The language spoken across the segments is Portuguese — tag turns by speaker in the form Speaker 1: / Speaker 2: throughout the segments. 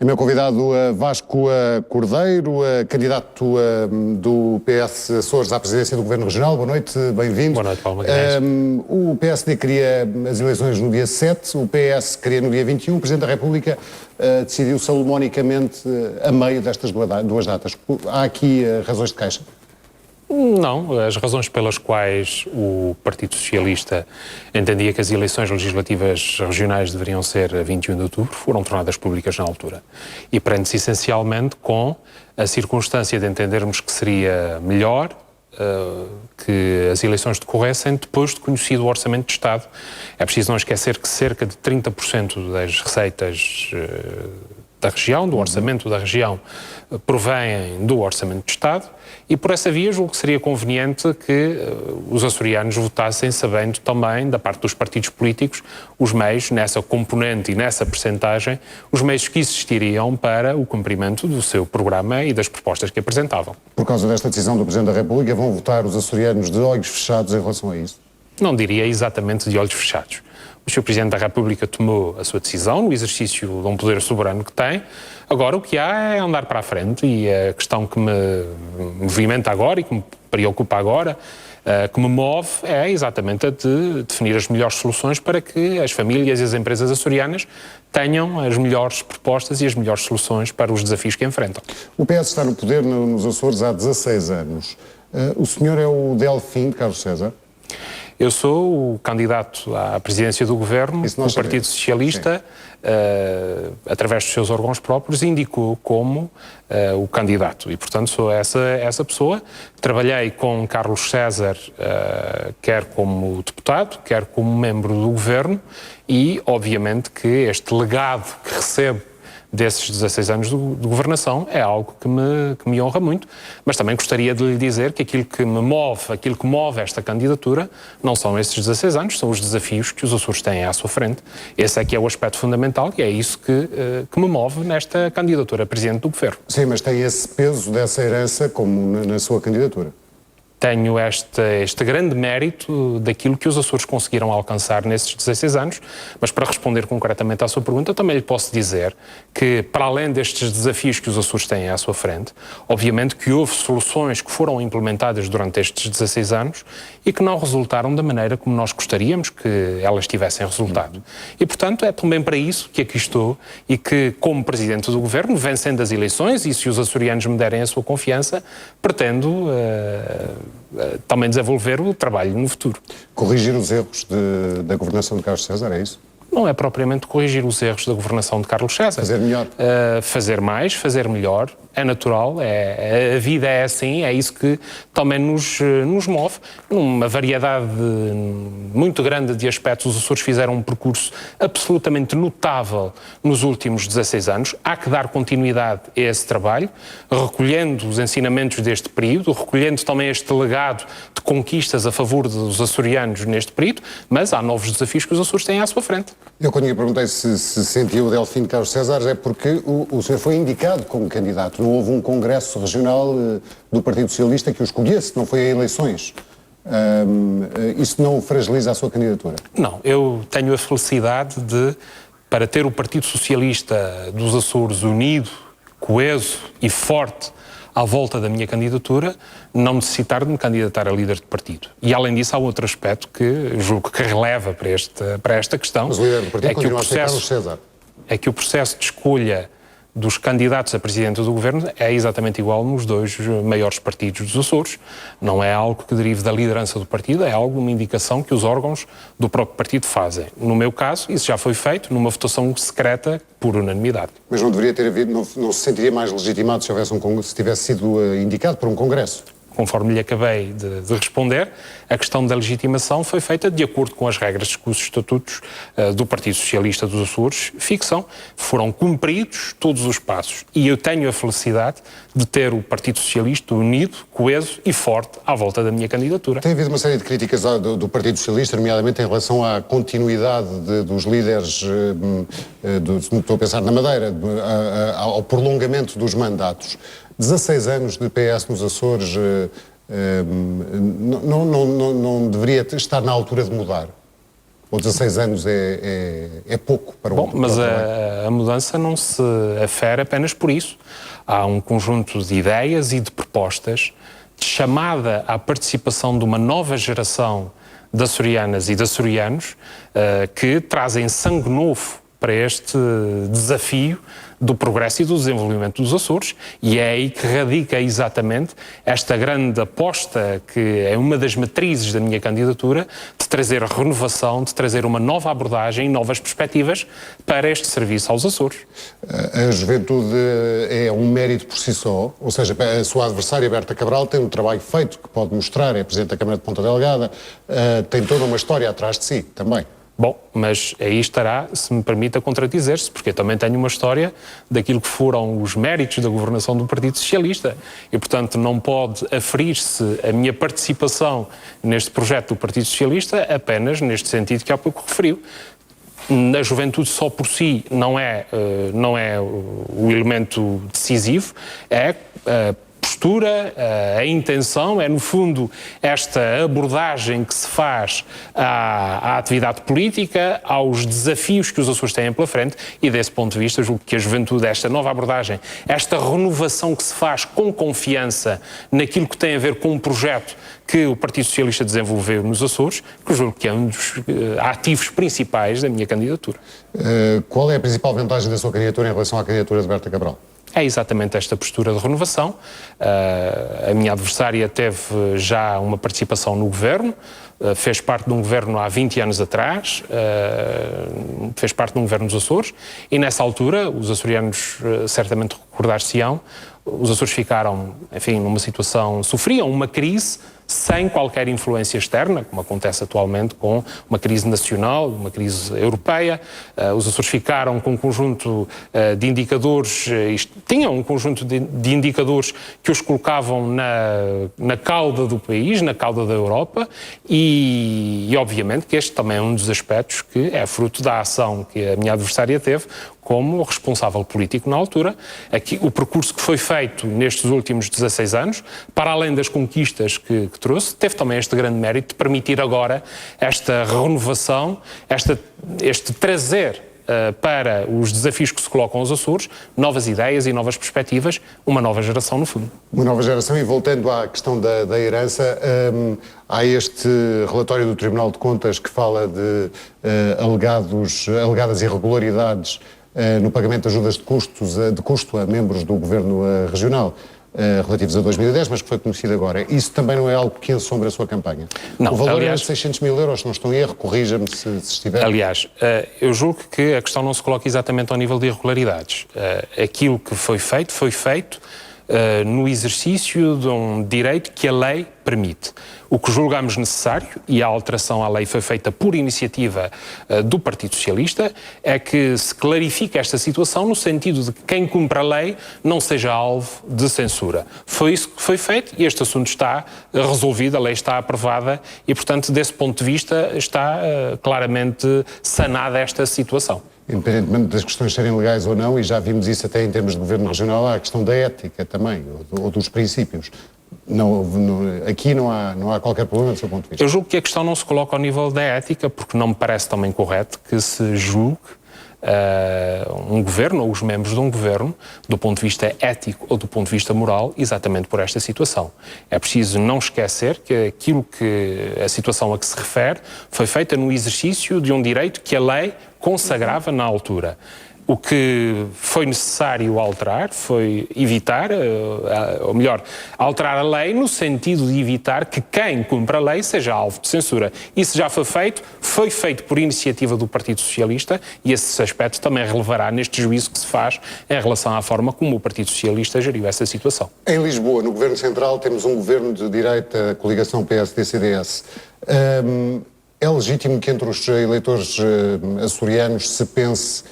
Speaker 1: É meu convidado Vasco Cordeiro, candidato do PS Açores à presidência do Governo Regional. Boa noite, bem-vindo.
Speaker 2: Boa noite, Paulo Magalhães.
Speaker 1: O PSD queria as eleições no dia 7, o PS queria no dia 21, o Presidente da República decidiu salomonicamente a meio destas duas datas. Há aqui razões de queixa?
Speaker 2: Não, as razões pelas quais o Partido Socialista entendia que as eleições legislativas regionais deveriam ser a 21 de outubro foram tornadas públicas na altura. E prende-se essencialmente com a circunstância de entendermos que seria melhor que as eleições decorressem depois de conhecido o Orçamento de Estado. É preciso não esquecer que cerca de 30% das receitas da região, do orçamento da região, provém do Orçamento de Estado e por essa via julgo que seria conveniente que os açorianos votassem sabendo também, da parte dos partidos políticos, os meios, nessa componente e nessa percentagem, os meios que existiriam para o cumprimento do seu programa e das propostas que apresentavam.
Speaker 1: Por causa desta decisão do Presidente da República, vão votar os açorianos de olhos fechados em relação a isso?
Speaker 2: Não diria exatamente de olhos fechados. O Sr. Presidente da República tomou a sua decisão no exercício de um poder soberano que tem. Agora o que há é andar para a frente e a questão que me movimenta agora e que me preocupa agora, que me move, é exatamente a de definir as melhores soluções para que as famílias e as empresas açorianas tenham as melhores propostas e as melhores soluções para os desafios que enfrentam.
Speaker 1: O PS está no poder nos Açores há 16 anos. O senhor é o Delfim de Carlos César?
Speaker 2: Eu sou o candidato à presidência do Governo. O Partido Socialista, através dos seus órgãos próprios, indicou como o candidato. E, portanto, sou essa pessoa. Trabalhei com Carlos César, quer como deputado, quer como membro do Governo, e, obviamente, que este legado que recebo desses 16 anos de governação é algo que me honra muito, mas também gostaria de lhe dizer que aquilo que move esta candidatura não são esses 16 anos, são os desafios que os Açores têm à sua frente. Esse é que é o aspecto fundamental e é isso que me move nesta candidatura a Presidente do Governo.
Speaker 1: Sim, mas tem esse peso dessa herança como na sua candidatura?
Speaker 2: Tenho este grande mérito daquilo que os Açores conseguiram alcançar nesses 16 anos, mas para responder concretamente à sua pergunta, também lhe posso dizer que, para além destes desafios que os Açores têm à sua frente, obviamente que houve soluções que foram implementadas durante estes 16 anos e que não resultaram da maneira como nós gostaríamos que elas tivessem resultado. E, portanto, é também para isso que aqui estou e que, como Presidente do Governo, vencendo as eleições, e se os açorianos me derem a sua confiança, pretendo também desenvolver o trabalho no futuro.
Speaker 1: Corrigir os erros da governação de Carlos César, é isso?
Speaker 2: Não é propriamente corrigir os erros da governação de Carlos César.
Speaker 1: Fazer melhor.
Speaker 2: Fazer mais, fazer melhor, é natural, a vida é assim, é isso que também nos move. Numa variedade muito grande de aspectos, os Açores fizeram um percurso absolutamente notável nos últimos 16 anos. Há que dar continuidade a esse trabalho, recolhendo os ensinamentos deste período, recolhendo também este legado de conquistas a favor dos açorianos neste período, mas há novos desafios que os Açores têm à sua frente.
Speaker 1: Eu, quando lhe perguntei se sentiu o Delfim de Carlos César, é porque o senhor foi indicado como candidato. Não houve um congresso regional do Partido Socialista que o escolhesse, não foi a eleições. Isso não fragiliza a sua candidatura?
Speaker 2: Não, eu tenho a felicidade de, para ter o Partido Socialista dos Açores unido, coeso e forte à volta da minha candidatura, não necessitar de me candidatar a líder de partido. E, além disso, há outro aspecto que julgo que releva para esta questão.
Speaker 1: Mas o líder do partido continua a ser Carlos César.
Speaker 2: É que o processo de escolha dos candidatos a Presidente do Governo é exatamente igual nos dois maiores partidos dos Açores. Não é algo que derive da liderança do partido, é algo, uma indicação que os órgãos do próprio partido fazem. No meu caso, isso já foi feito numa votação secreta por unanimidade.
Speaker 1: Mas não deveria ter havido, não se sentiria mais legitimado se tivesse sido indicado por um congresso?
Speaker 2: Conforme lhe acabei de responder, a questão da legitimação foi feita de acordo com as regras que os estatutos do Partido Socialista dos Açores fixam. Foram cumpridos todos os passos e eu tenho a felicidade de ter o Partido Socialista unido, coeso e forte à volta da minha candidatura.
Speaker 1: Tem havido uma série de críticas do Partido Socialista, nomeadamente em relação à continuidade dos líderes, estou a pensar na Madeira, ao prolongamento dos mandatos. 16 anos de PS nos Açores não deveria estar na altura de mudar? Ou 16 anos é pouco para
Speaker 2: Bom, mas a mudança não se afere apenas por isso. Há um conjunto de ideias e de propostas de chamada à participação de uma nova geração de açorianas e de açorianos que trazem sangue novo para este desafio do progresso e do desenvolvimento dos Açores, e é aí que radica exatamente esta grande aposta, que é uma das matrizes da minha candidatura, de trazer renovação, de trazer uma nova abordagem e novas perspectivas para este serviço aos Açores.
Speaker 1: A juventude é um mérito por si só, ou seja, a sua adversária, Berta Cabral, tem um trabalho feito que pode mostrar, é Presidente da Câmara de Ponta Delgada, tem toda uma história atrás de si também.
Speaker 2: Bom, mas aí estará, se me permite, a contradizer-se, porque eu também tenho uma história daquilo que foram os méritos da governação do Partido Socialista e, portanto, não pode aferir-se a minha participação neste projeto do Partido Socialista apenas neste sentido que há pouco referiu. A juventude só por si não é o elemento decisivo, é postura, a intenção, é no fundo esta abordagem que se faz à atividade política, aos desafios que os Açores têm pela frente, e desse ponto de vista julgo que a juventude, esta nova abordagem, esta renovação que se faz com confiança naquilo que tem a ver com um projeto que o Partido Socialista desenvolveu nos Açores, que julgo que é um dos ativos principais da minha candidatura.
Speaker 1: Qual é a principal vantagem da sua candidatura em relação à candidatura de Berta Cabral?
Speaker 2: É exatamente esta postura de renovação. A minha adversária teve já uma participação no governo, fez parte de um governo há 20 anos atrás, fez parte de um governo dos Açores, e nessa altura, os açorianos certamente recordar-se-ão, os Açores ficaram, enfim, numa situação, sofriam uma crise sem qualquer influência externa, como acontece atualmente com uma crise nacional, uma crise europeia. Os Açores ficaram com um conjunto de indicadores, tinham um conjunto de indicadores que os colocavam na cauda do país, na cauda da Europa, e obviamente que este também é um dos aspectos que é fruto da ação que a minha adversária teve como responsável político na altura. Aqui, o percurso que foi feito nestes últimos 16 anos, para além das conquistas que trouxe, teve também este grande mérito de permitir agora esta renovação, este trazer para os desafios que se colocam aos Açores, novas ideias e novas perspectivas, uma nova geração no fundo.
Speaker 1: Uma nova geração, e voltando à questão da herança, há este relatório do Tribunal de Contas que fala de alegadas irregularidades no pagamento de ajudas de custo a membros do Governo Regional, relativos a 2010, mas que foi conhecido agora. Isso também não é algo que assombra a sua campanha?
Speaker 2: Não,
Speaker 1: o valor era de 600 mil euros, se não estou em erro, corrija-me se estiver.
Speaker 2: Aliás, eu julgo que a questão não se coloca exatamente ao nível de irregularidades. Aquilo que foi feito no exercício de um direito que a lei permite. O que julgamos necessário, e a alteração à lei foi feita por iniciativa do Partido Socialista, é que se clarifique esta situação no sentido de que quem cumpre a lei não seja alvo de censura. Foi isso que foi feito e este assunto está resolvido, a lei está aprovada e, portanto, desse ponto de vista, está claramente sanada esta situação.
Speaker 1: Independentemente das questões serem legais ou não, e já vimos isso até em termos de governo regional, há a questão da ética também, ou dos princípios. Aqui não há qualquer problema do seu ponto de vista.
Speaker 2: Eu julgo que a questão não se coloca ao nível da ética, porque não me parece também correto que se julgue um governo ou os membros de um governo do ponto de vista ético ou do ponto de vista moral exatamente por esta situação. É preciso não esquecer que a situação a que se refere foi feita no exercício de um direito que a lei consagrava na altura. O que foi necessário alterar foi evitar, ou melhor, alterar a lei no sentido de evitar que quem cumpre a lei seja alvo de censura. Isso já foi feito por iniciativa do Partido Socialista e esse aspecto também relevará neste juízo que se faz em relação à forma como o Partido Socialista geriu essa situação.
Speaker 1: Em Lisboa, no Governo Central, temos um governo de direita, coligação PSD-CDS. É legítimo que entre os eleitores açorianos se pense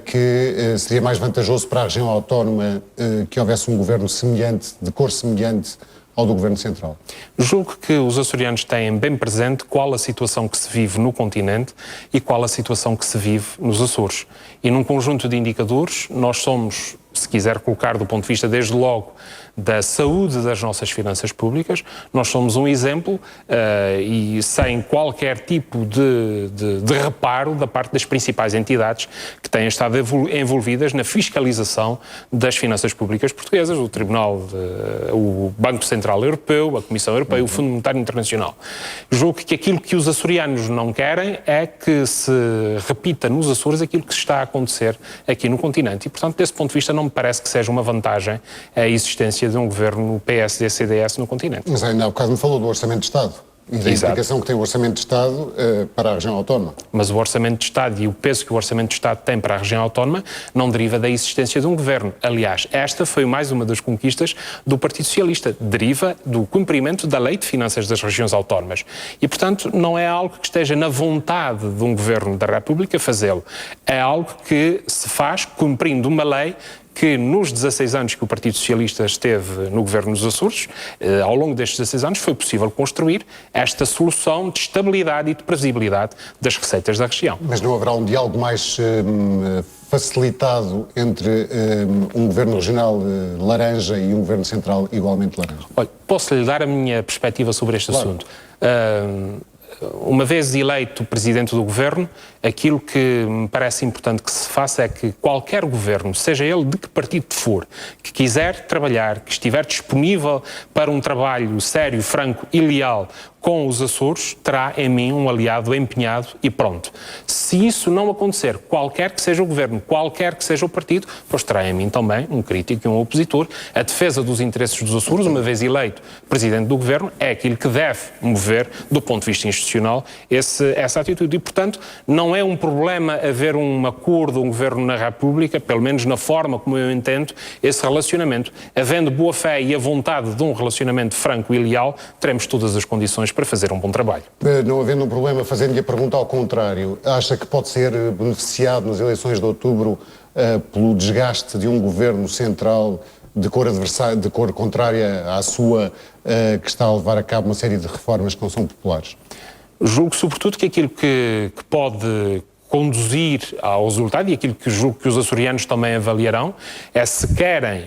Speaker 1: que seria mais vantajoso para a região autónoma que houvesse um governo semelhante, de cor semelhante ao do Governo Central?
Speaker 2: Julgo que os açorianos têm bem presente qual a situação que se vive no continente e qual a situação que se vive nos Açores. E num conjunto de indicadores, nós somos se quiser colocar do ponto de vista, desde logo, da saúde das nossas finanças públicas. Nós somos um exemplo e sem qualquer tipo de reparo da parte das principais entidades que têm estado envolvidas na fiscalização das finanças públicas portuguesas, o o Banco Central Europeu, a Comissão Europeia, o Fundo Monetário Internacional. Julgo que aquilo que os açorianos não querem é que se repita nos Açores aquilo que está a acontecer aqui no continente. E, portanto, desse ponto de vista, não me parece que seja uma vantagem a existência de um governo PSD-CDS no continente.
Speaker 1: Mas ainda há bocado me falou do Orçamento de Estado e da implicação que tem o Orçamento de Estado para a região autónoma.
Speaker 2: Mas o Orçamento de Estado e o peso que o Orçamento de Estado tem para a região autónoma não deriva da existência de um governo. Aliás, esta foi mais uma das conquistas do Partido Socialista. Deriva do cumprimento da Lei de Finanças das Regiões Autónomas. E, portanto, não é algo que esteja na vontade de um governo da República fazê-lo. É algo que se faz cumprindo uma lei que nos 16 anos que o Partido Socialista esteve no governo dos Açores, ao longo destes 16 anos foi possível construir esta solução de estabilidade e de previsibilidade das receitas da região.
Speaker 1: Mas não haverá um diálogo mais facilitado entre um governo regional laranja e um governo central igualmente laranja?
Speaker 2: Olha, posso-lhe dar a minha perspectiva sobre este assunto. Uma vez eleito presidente do governo, aquilo que me parece importante que se faça é que qualquer governo, seja ele de que partido for, que quiser trabalhar, que estiver disponível para um trabalho sério, franco e leal com os Açores, terá em mim um aliado empenhado e pronto. Se isso não acontecer, qualquer que seja o governo, qualquer que seja o partido, pois terá em mim também um crítico e um opositor. A defesa dos interesses dos Açores, uma vez eleito presidente do governo, é aquilo que deve mover, do ponto de vista institucional, essa atitude. E, portanto, não é um problema haver um acordo, um governo na República, pelo menos na forma como eu entendo esse relacionamento. Havendo boa fé e a vontade de um relacionamento franco e leal, teremos todas as condições para fazer um bom trabalho.
Speaker 1: Não havendo um problema, fazendo-lhe a pergunta ao contrário, acha que pode ser beneficiado nas eleições de outubro pelo desgaste de um governo central de cor contrária à sua, que está a levar a cabo uma série de reformas que não são populares?
Speaker 2: Julgo, sobretudo, que aquilo que pode conduzir ao resultado, e aquilo que julgo que os açorianos também avaliarão, é se querem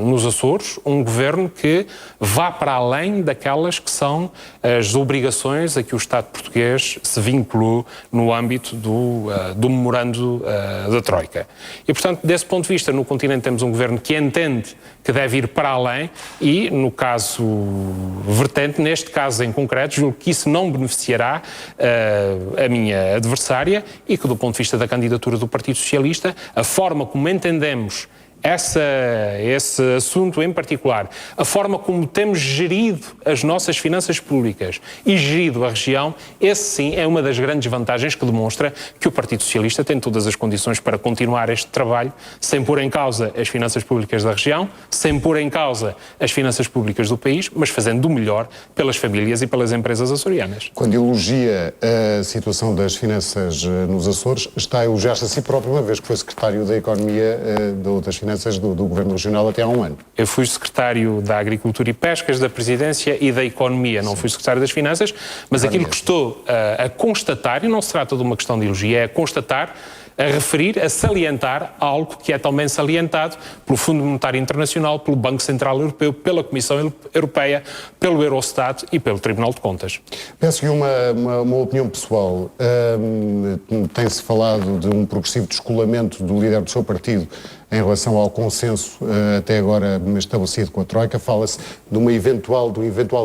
Speaker 2: nos Açores um governo que vá para além daquelas que são as obrigações a que o Estado português se vinculou no âmbito do memorando da Troika. E, portanto, desse ponto de vista, no continente temos um governo que entende que deve ir para além e, no caso vertente, neste caso em concreto, julgo que isso não beneficiará a minha adversária e que, do ponto de vista da candidatura do Partido Socialista, a forma como entendemos esse assunto em particular, a forma como temos gerido as nossas finanças públicas e gerido a região, esse sim é uma das grandes vantagens que demonstra que o Partido Socialista tem todas as condições para continuar este trabalho sem pôr em causa as finanças públicas da região, sem pôr em causa as finanças públicas do país, mas fazendo o melhor pelas famílias e pelas empresas açorianas.
Speaker 1: Quando elogia a situação das finanças nos Açores, está a elogiar-se a si próprio, uma vez que foi secretário da Economia das Finanças do Governo Regional até há um ano.
Speaker 2: Eu fui secretário da Agricultura e Pescas, da Presidência e da Economia. Não fui secretário das Finanças, mas aquilo que estou a constatar, e não se trata de uma questão de elogio, é a constatar, a referir, a salientar algo que é também salientado pelo Fundo Monetário Internacional, pelo Banco Central Europeu, pela Comissão Europeia, pelo Eurostat e pelo Tribunal de Contas.
Speaker 1: Peço-lhe uma opinião pessoal. Tem-se falado de um progressivo descolamento do líder do seu partido em relação ao consenso até agora estabelecido com a Troika. Fala-se de um eventual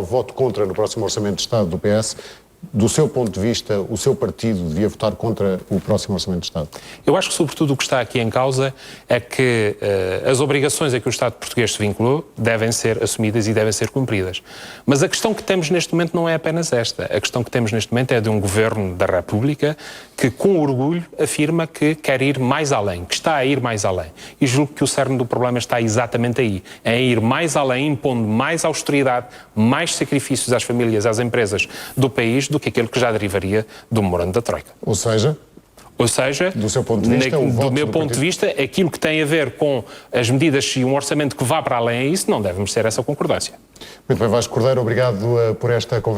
Speaker 1: voto contra no próximo Orçamento de Estado do PS. Do seu ponto de vista, o seu partido devia votar contra o próximo Orçamento de Estado?
Speaker 2: Eu acho que, sobretudo, o que está aqui em causa é que as obrigações a que o Estado português se vinculou devem ser assumidas e devem ser cumpridas. Mas a questão que temos neste momento não é apenas esta. A questão que temos neste momento é de um governo da República que, com orgulho, afirma que quer ir mais além, que está a ir mais além. E julgo que o cerne do problema está exatamente aí. É ir mais além, impondo mais austeridade, mais sacrifícios às famílias, às empresas do país, do que aquele que já derivaria do memorando da Troika.
Speaker 1: Ou seja,
Speaker 2: do
Speaker 1: seu ponto de vista,
Speaker 2: do meu ponto de vista, aquilo que tem a ver com as medidas e um orçamento que vá para além a isso, não deve merecer essa concordância.
Speaker 1: Muito bem, Vasco Cordeiro, obrigado por esta conversa.